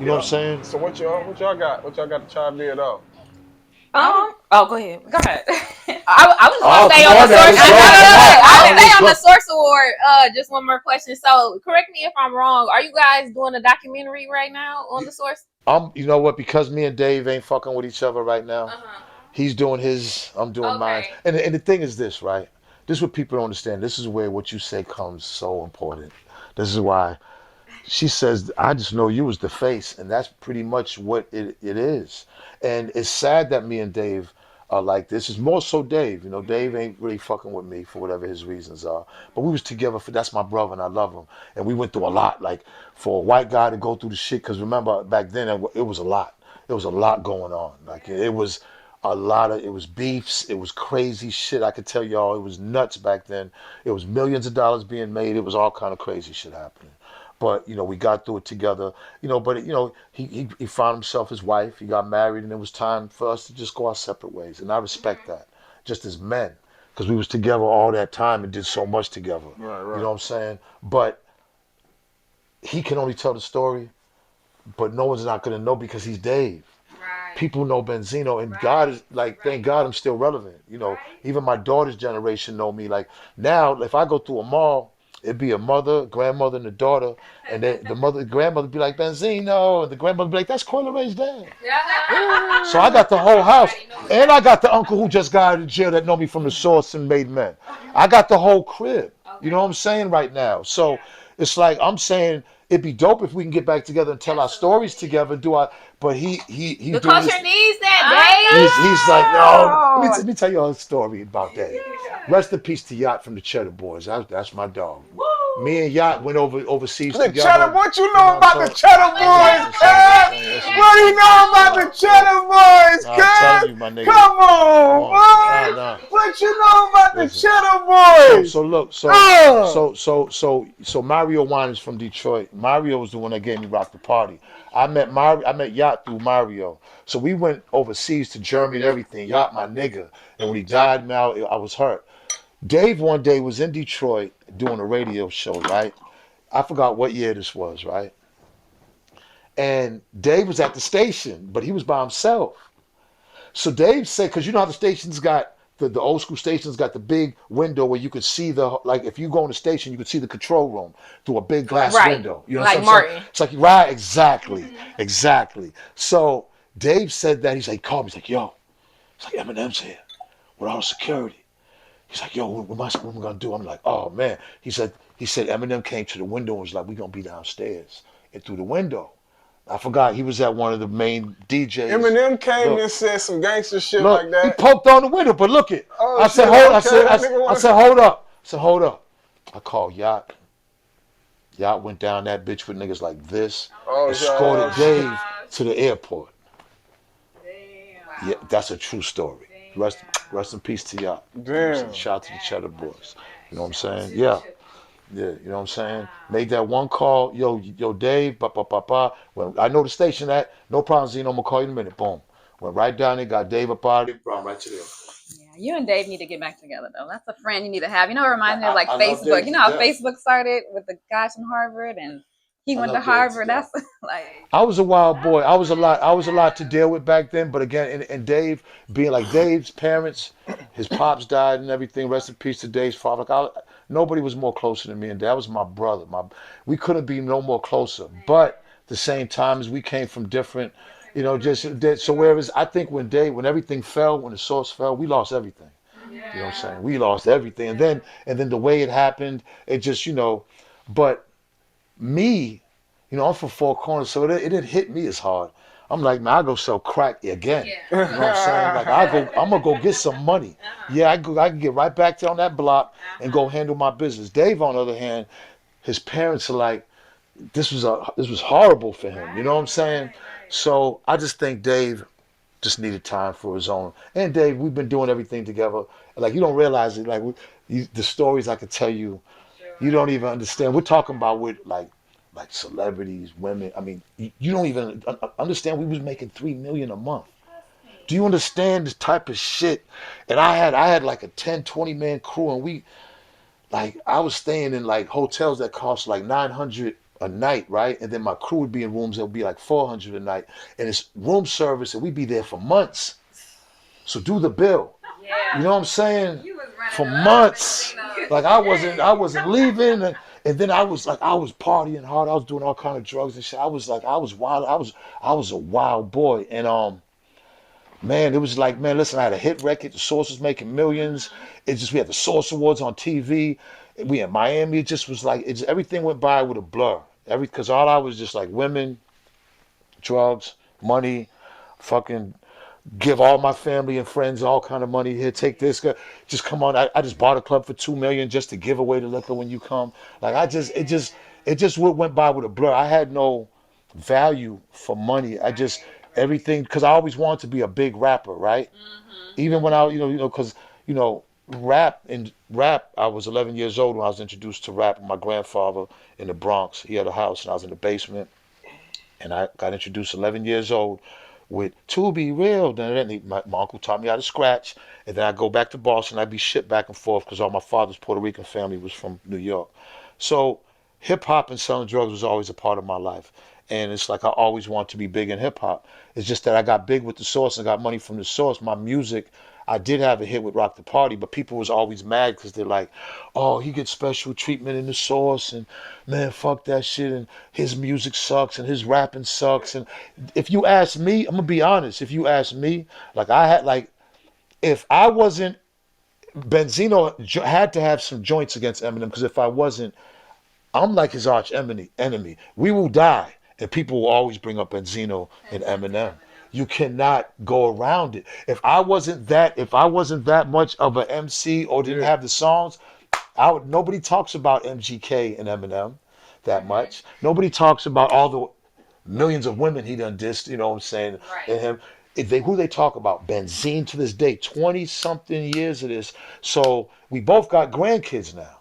You know what I'm saying? So what y'all got? What y'all got to chime in on? Oh, go ahead. Go ahead. I was just gonna Oh, stay come on the on now, source. let's No, go. no, no, Come no. on. I'll Oh, stay let's on the go. source award. Just one more question. So, correct me if I'm wrong. Are you guys doing a documentary right now on the source? You know what? Because me and Dave ain't fucking with each other right now. He's doing his, I'm doing mine. Okay. And the thing is this, right? This is what people don't understand. This is where what you say comes so important. This is why she says, I just know you was the face, and that's pretty much what it is. And it's sad that me and Dave are like this. It's more so Dave. You know, Dave ain't really fucking with me for whatever his reasons are. But we was together for that's my brother and I love him. And we went through a lot. Like for a white guy to go through the shit, because remember back then it was a lot. It was a lot going on. Like it was a lot of it was beefs, it was crazy shit. I could tell y'all it was nuts back then. It was millions of dollars being made. It was all kind of crazy shit happening. But we got through it together. But he found himself his wife. He got married, and it was time for us to just go our separate ways. And I respect that, just as men, because we was together all that time and did so much together. Right, You right. know what I'm saying? But he can only tell the story, but no one's not gonna know because he's Dave. Right. People know Benzino, and God is like, thank God I'm still relevant. Even my daughter's generation know me. Like now, if I go through a mall, it'd be a mother, grandmother, and a daughter, and then the grandmother be like Benzino, and the grandmother be like, that's Coyle Ray's dad. So I got the whole house, and I got the uncle who just got out of jail that know me from the source and made men. I got the whole crib. You know what I'm saying right now? So it's like I'm saying it'd be dope if we can get back together and tell our stories together. But he's The doing culture this. needs I that, He's like, no. Let know. me tell you a story about that. Rest in peace to Yacht from the Cheddar Boys. That's my dog. Me and Yacht went overseas The cheddar, together. what you You know know what I'm about the saying? cheddar Listen, boys, listen, listen, cuz? listen. What do you know about Nah, the look. cheddar boys, Nah, I'm telling cuz? you, my nigga. Come Come on, on. Nah, boy. nah. What you know about the Listen. cheddar So boys? so look Oh, so Mario Wine is from Detroit. Mario was the one that gave me Rock the Party. I met Yacht through Mario. So we went overseas to Germany and everything. Yacht my nigga. And when he died, man, I was hurt. Dave one day was in Detroit doing a radio show, right? I forgot what year this was, right? And Dave was at the station, but he was by himself. So Dave said, because you know how the stations got the old school stations got the big window where you could see like if you go on the station, you could see the control room through a big glass Right. window. You know what Like I'm saying? Martin. It's like right, exactly, exactly. So Dave said that he's like, called me, he's like, yo, it's like Eminem's here with all the security. He's like, yo, what am I gonna do? I'm like, oh man. He said Eminem came to the window and was like, we gonna be downstairs and through the window. I forgot he was at one of the main DJs. Eminem came Look, and said some gangster shit look, like he that. poked on the window, but look it. Oh I said, shit, hold. okay, that nigga I wanna. said, hold up. I said, hold up. I called Yacht. Yacht went down that bitch with niggas like this, Oh shit, escorted oh shit. Dave to the airport. Yeah, that's a true story. Rest in peace to Yacht. You know what I'm saying? Damn. Shout out to the Cheddar Boys. You know what I'm saying? Yeah. Yeah, you know what I'm saying? Made that one call, yo, Dave, ba. When I know the station at, no problem, Zeno, I'm gonna call you in a minute. Boom. Went right down there, got Dave up out of it, brought him right to the airport. Yeah, you and Dave need to get back together though. That's a friend you need to have. You know, it reminds me of like I love Facebook. Dave You to know how death. Facebook started with the guys from Harvard and he I went to love Dave to Harvard. death. That's like I was a wild boy. I was a lot to deal with back then. But again, and Dave being like Dave's parents, his pops died and everything. Rest in peace to Dave's father. Nobody was more closer than me, and that was my brother. We couldn't be no more closer. But at the same time, as we came from different, so whereas I think when everything fell, when the source fell, we lost everything. You know what I'm saying? We lost everything, and then the way it happened, it just But me. I'm from Four Corners, so it didn't hit me as hard. I'm like, man, I go sell crack again. You know what I'm saying? Like I'm gonna go get some money. Yeah, I can get right back there on that block and go handle my business. Dave, on the other hand, his parents are like, this was horrible for him. You know what I'm saying? So I just think Dave just needed time for his own. And Dave, we've been doing everything together. Like you don't realize it. Like the stories I could tell you, you don't even understand. We're talking about with like celebrities, women. I mean, you don't even understand. We was making 3 million a month. Do you understand this type of shit? And I had like a 10, 20 man crew, and I was staying in like hotels that cost like 900. a night, right? And then my crew would be in rooms that would be like 400 a night, and it's room service, and we'd be there for months. So do the bill. You know what I'm saying? For months, like I wasn't leaving, and then I was partying hard. I was doing all kind of drugs and shit. I was wild. I was a wild boy, and man, it was like, man, listen, I had a hit record. The Source was making millions. It's just we had the Source Awards on TV. We in Miami. It just was like everything went by with a blur. Because all I was just like women, drugs, money, fucking give all my family and friends all kind of money. Here, take this. Just come on. I just bought a club for $2 million just to give away the liquor when you come. Like it just went by with a blur. I had no value for money. Everything, because I always wanted to be a big rapper, right? Even when I, because rap, I was 11 years old when I was introduced to rap. My grandfather in the Bronx, he had a house, and I was in the basement, and I got introduced 11 years old with "To Be Real." Then my uncle taught me how to scratch, and then I go back to Boston. I'd be shipped back and forth because all my father's Puerto Rican family was from New York. So hip hop and selling drugs was always a part of my life. And it's like I always wanted to be big in hip hop. It's just that I got big with the Source and got money from the Source. My music, I did have a hit with Rock the Party, but people was always mad because they're like, oh, he gets special treatment in the Source, and man, fuck that shit, and his music sucks, and his rapping sucks. And if you ask me, I'm gonna be honest, if you ask me, if I wasn't, Benzino had to have some joints against Eminem, because if I wasn't, I'm like his arch enemy. We will die. And people will always bring up Benzino and Eminem. You cannot go around it. If I wasn't that much of an MC or didn't have the songs, nobody talks about MGK and Eminem that much. Nobody talks about all the millions of women he done dissed, you know what I'm saying, and him. Who they talk about? Benzine to this day, 20-something years of this. So we both got grandkids now.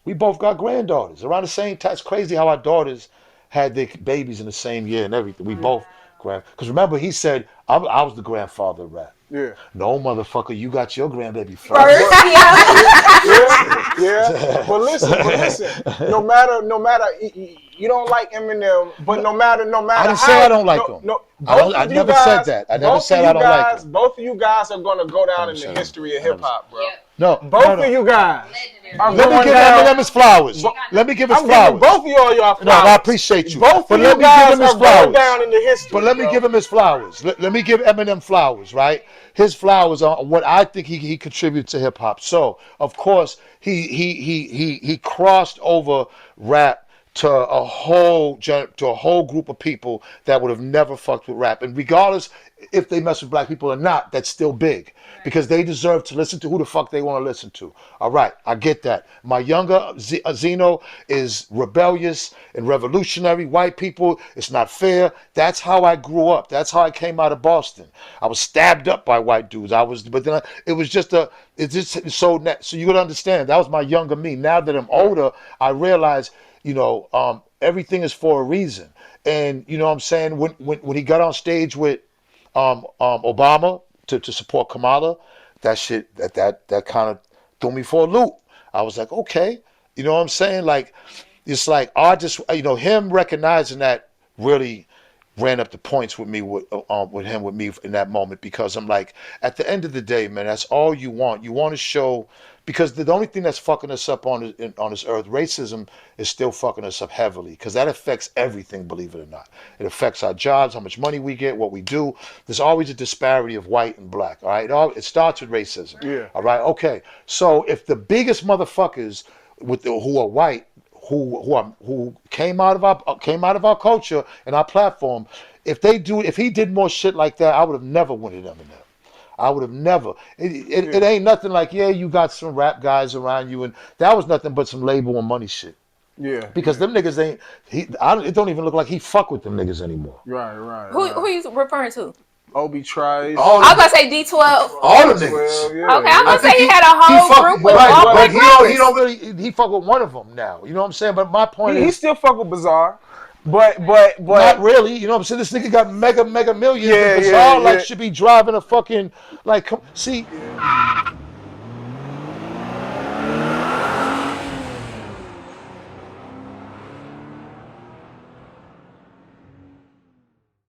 We both got granddaughters around the same time. It's crazy how our daughters had their babies in the same year and everything. We both because remember he said I was the grandfather of rap. Yeah. No, motherfucker, you got your grandbaby first. Yeah. But listen. No matter you don't like Eminem, but no matter I didn't say I don't like him. I never said that. I never said I don't like him. Both of you guys are gonna go down in the history of hip hop, bro. No, both of you guys. Let me give Eminem his flowers. Let me give his flowers. Both of y'all flowers. No, I appreciate you. Both of you guys are going down in the history. But let me give him his flowers. Let me give Eminem flowers, right? His flowers are what I think he contributed to hip hop. So of course he crossed over rap to a whole group of people that would have never fucked with rap. And regardless if they mess with black people or not, that's still big. Because they deserve to listen to who the fuck they want to listen to. All right, I get that. My younger Zeno is rebellious and revolutionary. White people, it's not fair. That's how I grew up. That's how I came out of Boston. I was stabbed up by white dudes. So you gotta understand, that was my younger me. Now that I'm older, I realize, everything is for a reason. And you know what I'm saying? When he got on stage with Obama to support Kamala, that shit that kind of threw me for a loop. I was like, okay, you know what I'm saying? Like, it's like him recognizing that really ran up the points with me with me in that moment, because I'm like, at the end of the day, man, that's all you want. You want to show, because the only thing that's fucking us up on this earth, racism, is still fucking us up heavily, because that affects everything, believe it or not. It affects our jobs, how much money we get, what we do. There's always a disparity of white and black, all right? It starts with racism. Yeah. All right, okay. So if the biggest motherfuckers who are white, who came out of our culture and our platform, if he did more shit like that, I would have never wanted Eminem. I would have never. It ain't nothing like, you got some rap guys around you, and that was nothing but some label and money shit. Yeah. Because them niggas it don't even look like he fuck with them niggas anymore. Right. Who you referring to? Obi Trice. I was gonna say D12. All the niggas. Yeah. Okay, I was gonna say he had a whole group with all but black he don't really. He fuck with one of them now. You know what I'm saying? But my point is, he still fuck with Bizarre. But not really. You know what I'm saying? This nigga got mega millions. Yeah, Bizarre should be driving a fucking see.